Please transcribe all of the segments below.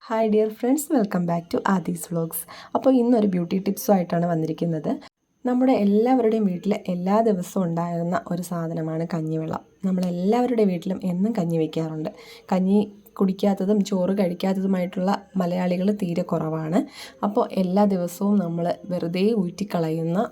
Hi dear friends, welcome back to Aadi's vlogs. അപ്പോൾ ഇന്നൊരു beauty ടിപ്സുമായിട്ടാണ് വന്നിരിക്കുന്നത്. നമ്മുടെ എല്ലാവരുടെയും വീട്ടിൽ എല്ലാ ദിവസവും ഉണ്ടാകുന്ന ഒരു സാധനമാണ് കഞ്ഞിവെള്ളം. നമ്മളെല്ലാവരുടെ വീട്ടിലും എന്നും കഞ്ഞി വയ്ക്കാറുണ്ട്. കഞ്ഞി കുടിക്കാത്തതും ചോറ് കഴിക്കാത്തതുമായിട്ടുള്ള മലയാളികൾ തീരെ കുറവാണ്. അപ്പോൾ എല്ലാ ദിവസവും നമ്മൾ വെറുതെ ഊറ്റിക്കളയുന്ന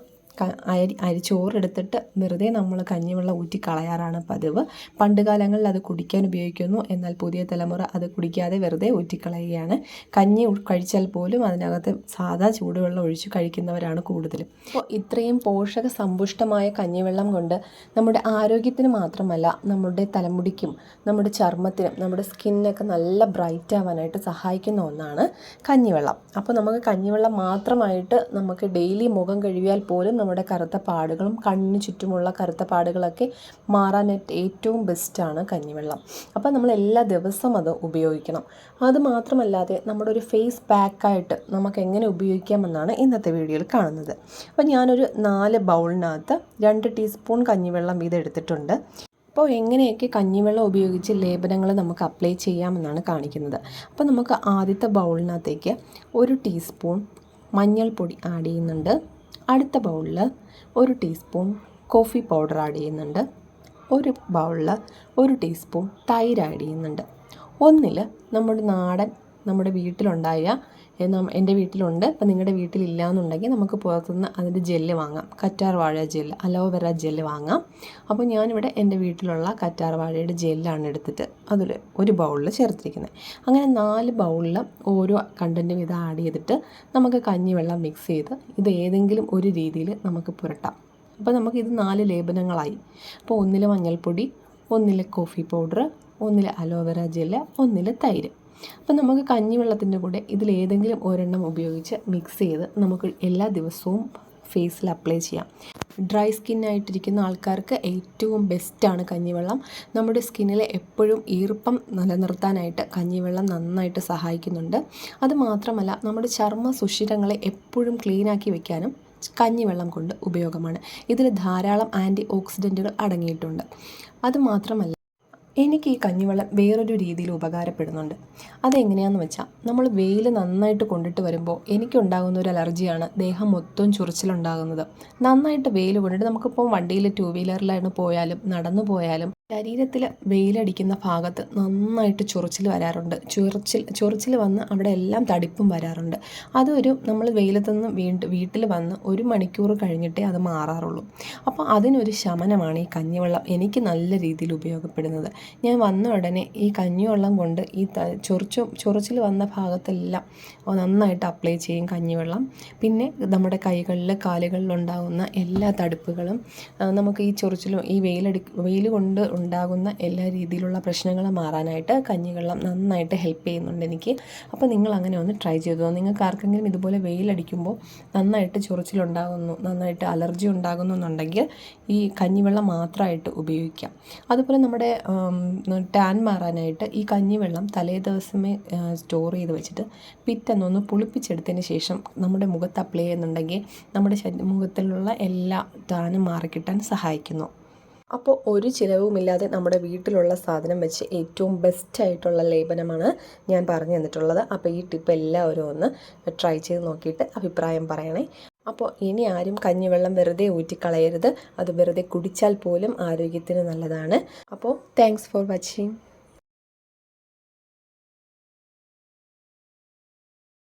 ചോറെടുത്തിട്ട് വെറുതെ നമ്മൾ കഞ്ഞിവെള്ളം ഊറ്റി കളയാറാണ് പതിവ്. പണ്ട് കാലങ്ങളിൽ അത് കുടിക്കാൻ ഉപയോഗിക്കുന്നു, എന്നാൽ പുതിയ തലമുറ അത് കുടിക്കാതെ വെറുതെ ഊറ്റിക്കളയുകയാണ്. കഞ്ഞി കഴിച്ചാൽ പോലും അതിനകത്ത് സാധാ ചൂടുവെള്ളം ഒഴിച്ച് കഴിക്കുന്നവരാണ് കൂടുതലും. അപ്പോൾ ഇത്രയും പോഷക സമ്പുഷ്ടമായ കഞ്ഞിവെള്ളം കൊണ്ട് നമ്മുടെ ആരോഗ്യത്തിന് മാത്രമല്ല, നമ്മുടെ തലമുടിക്കും നമ്മുടെ ചർമ്മത്തിനും നമ്മുടെ സ്കിന്നൊക്കെ നല്ല ബ്രൈറ്റ് ആവാനായിട്ട് സഹായിക്കുന്ന ഒന്നാണ് കഞ്ഞിവെള്ളം. അപ്പോൾ നമുക്ക് കഞ്ഞിവെള്ളം മാത്രമായിട്ട് നമുക്ക് ഡെയിലി മുഖം കഴുകിയാൽ പോലും നമ്മുടെ കറുത്ത പാടുകളും കണ്ണിന് ചുറ്റുമുള്ള കറുത്ത പാടുകളൊക്കെ മാറാനായിട്ട് ഏറ്റവും ബെസ്റ്റാണ് കഞ്ഞിവെള്ളം. അപ്പോൾ നമ്മൾ എല്ലാ ദിവസവും അത് ഉപയോഗിക്കണം. അതുമാത്രമല്ലാതെ നമ്മുടെ ഒരു ഫേസ് പാക്കായിട്ട് നമുക്ക് എങ്ങനെ ഉപയോഗിക്കാമെന്നാണ് ഇന്നത്തെ വീഡിയോയിൽ കാണുന്നത്. അപ്പോൾ ഞാനൊരു 4 ബൗളിനകത്ത് 2 ടീസ്പൂൺ കഞ്ഞിവെള്ളം വീതം എടുത്തിട്ടുണ്ട്. അപ്പോൾ എങ്ങനെയൊക്കെ കഞ്ഞിവെള്ളം ഉപയോഗിച്ച് ലേപനങ്ങൾ നമുക്ക് അപ്ലൈ ചെയ്യാമെന്നാണ് കാണിക്കുന്നത്. അപ്പോൾ നമുക്ക് ആദ്യത്തെ ബൗളിനകത്തേക്ക് 1 ടീസ്പൂൺ മഞ്ഞൾപ്പൊടി ആഡ് ചെയ്യുന്നുണ്ട്. അടുത്ത ബൗളിൽ 1 ടീസ്പൂൺ കോഫി പൗഡർ ആഡ് ചെയ്യുന്നുണ്ട്. ഒരു ബൗളിൽ 1 ടീസ്പൂൺ തൈര് ആഡ് ചെയ്യുന്നുണ്ട്. ഒന്നിൽ നമ്മുടെ വീട്ടിലുണ്ടായ എൻ്റെ വീട്ടിലുണ്ട്. അപ്പോൾ നിങ്ങളുടെ വീട്ടിലില്ല എന്നുണ്ടെങ്കിൽ നമുക്ക് പുറത്തുനിന്ന് അതിൻ്റെ ജെല്ല് വാങ്ങാം. കറ്റാർ വാഴ ജെല്ല്, അലോവേറ ജെല്ല് വാങ്ങാം. അപ്പോൾ ഞാനിവിടെ എൻ്റെ വീട്ടിലുള്ള കറ്റാർ വാഴയുടെ ജെല്ലാണ് എടുത്തിട്ട് അതിൽ ഒരു ബൗളിൽ ചേർത്തിരിക്കുന്നത്. അങ്ങനെ 4 ബൗളിൽ ഓരോ കണ്ടൻറ്റും ഇത് ആഡ് ചെയ്തിട്ട് നമുക്ക് കഞ്ഞിവെള്ളം മിക്സ് ചെയ്ത് ഇത് ഏതെങ്കിലും ഒരു രീതിയിൽ നമുക്ക് പുരട്ടാം. അപ്പോൾ നമുക്കിത് 4 ലേപനങ്ങളായി. അപ്പോൾ ഒന്നിൽ മഞ്ഞൾപ്പൊടി, ഒന്നിൽ കോഫി പൗഡർ, ഒന്നിൽ അലോവേറ ജെല്ല്, ഒന്നിൽ തൈര്. അപ്പോൾ നമുക്ക് കഞ്ഞിവെള്ളത്തിൻ്റെ കൂടെ ഇതിലേതെങ്കിലും ഒരെണ്ണം ഉപയോഗിച്ച് മിക്സ് ചെയ്ത് നമുക്ക് എല്ലാ ദിവസവും ഫേസിൽ അപ്ലൈ ചെയ്യാം. ഡ്രൈ സ്കിന്നായിട്ടിരിക്കുന്ന ആൾക്കാർക്ക് ഏറ്റവും ബെസ്റ്റാണ് കഞ്ഞിവെള്ളം. നമ്മുടെ സ്കിന്നിൽ എപ്പോഴും ഈർപ്പം നിലനിർത്താനായിട്ട് കഞ്ഞിവെള്ളം നന്നായിട്ട് സഹായിക്കുന്നുണ്ട്. അതുമാത്രമല്ല, നമ്മുടെ ചർമ്മ സുഷിരങ്ങളെ എപ്പോഴും ക്ലീനാക്കി വെക്കാനും കഞ്ഞിവെള്ളം കൊണ്ട് ഉപയോഗമാണ്. ഇതിൽ ധാരാളം ആൻറ്റി ഓക്സിഡൻറ്റുകൾ അടങ്ങിയിട്ടുണ്ട്. അതുമാത്രമല്ല, എനിക്ക് ഈ കഞ്ഞിവെള്ളം വേറൊരു രീതിയിൽ ഉപകാരപ്പെടുന്നുണ്ട്. അതെങ്ങനെയാണെന്ന് വെച്ചാൽ, നമ്മൾ വെയിൽ നന്നായിട്ട് കൊണ്ടിട്ട് വരുമ്പോൾ എനിക്കുണ്ടാകുന്ന ഒരു അലർജിയാണ് ദേഹം മൊത്തം ചൊറിച്ചിലുണ്ടാകുന്നത്. നന്നായിട്ട് വെയിൽ കൊണ്ടിട്ട് നമുക്കിപ്പോൾ വണ്ടിയിൽ 2 വീലറിലാണ് പോയാലും നടന്നു പോയാലും ശരീരത്തിൽ വെയിലടിക്കുന്ന ഭാഗത്ത് നന്നായിട്ട് ചൊറിച്ചിൽ വരാറുണ്ട്. ചൊറിച്ചിൽ വന്ന് അവിടെ എല്ലാം തടിപ്പും വരാറുണ്ട്. നമ്മൾ വെയിലത്ത് നിന്ന് വീട്ടിൽ വന്ന് 1 മണിക്കൂർ കഴിഞ്ഞിട്ടേ അത് മാറാറുള്ളൂ. അപ്പോൾ അതിനൊരു ശമനമാണ് ഈ കഞ്ഞിവെള്ളം എനിക്ക് നല്ല രീതിയിൽ ഉപയോഗപ്പെടുന്നത്. ഞാൻ വന്ന ഉടനെ ഈ കഞ്ഞിവെള്ളം കൊണ്ട് ഈ ചൊറിച്ചിൽ വന്ന ഭാഗത്തെല്ലാം നന്നായിട്ട് അപ്ലൈ ചെയ്യും കഞ്ഞിവെള്ളം. പിന്നെ നമ്മുടെ കൈകളിൽ കാലുകളിലുണ്ടാകുന്ന എല്ലാ തടുപ്പുകളും നമുക്ക് ഈ ചൊറിച്ചിലും ഈ വെയിൽ കൊണ്ട് ഉണ്ടാകുന്ന എല്ലാ രീതിയിലുള്ള പ്രശ്നങ്ങൾ മാറാനായിട്ട് കഞ്ഞിവെള്ളം നന്നായിട്ട് ഹെൽപ്പ് ചെയ്യുന്നുണ്ട് എനിക്ക്. അപ്പോൾ നിങ്ങൾ അങ്ങനെ ഒന്ന് ട്രൈ ചെയ്തോ. നിങ്ങൾക്ക് ആർക്കെങ്കിലും ഇതുപോലെ വെയിലടിക്കുമ്പോൾ നന്നായിട്ട് ചൊറിച്ചിലുണ്ടാകുന്നു, നന്നായിട്ട് അലർജി ഉണ്ടാകുന്നു എന്നുണ്ടെങ്കിൽ ഈ കഞ്ഞിവെള്ളം മാത്രമായിട്ട് ഉപയോഗിക്കാം. അതുപോലെ നമ്മുടെ ടാൻ മാറാനായിട്ട് ഈ കഞ്ഞിവെള്ളം തലേ ദിവസമേ സ്റ്റോർ ചെയ്ത് വെച്ചിട്ട് പിറ്റേന്നൊന്ന് പുളിപ്പിച്ചെടുത്തതിന് ശേഷം നമ്മുടെ മുഖത്ത് അപ്ലൈ ചെയ്യുന്നുണ്ടെങ്കിൽ നമ്മുടെ മുഖത്തിലുള്ള എല്ലാ ടാനും മാറിക്കിട്ടാൻ സഹായിക്കുന്നു. അപ്പോൾ ഒരു ചിലവുമില്ലാതെ നമ്മുടെ വീട്ടിലുള്ള സാധനം വെച്ച് ഏറ്റവും ബെസ്റ്റായിട്ടുള്ള ലേപനമാണ് ഞാൻ പറഞ്ഞു തന്നിട്ടുള്ളത്. അപ്പോൾ ഈ ടിപ്പ് എല്ലാവരും ഒന്ന് ട്രൈ ചെയ്ത് നോക്കിയിട്ട് അഭിപ്രായം പറയണേ. അപ്പോൾ ഇനി ആരും കഞ്ഞിവെള്ളം വെറുതെ ഊറ്റിക്കളയരുത്. അത് വെറുതെ കുടിച്ചാൽ പോലും ആരോഗ്യത്തിന് നല്ലതാണ്. അപ്പോൾ താങ്ക്സ് ഫോർ വാച്ചിങ്.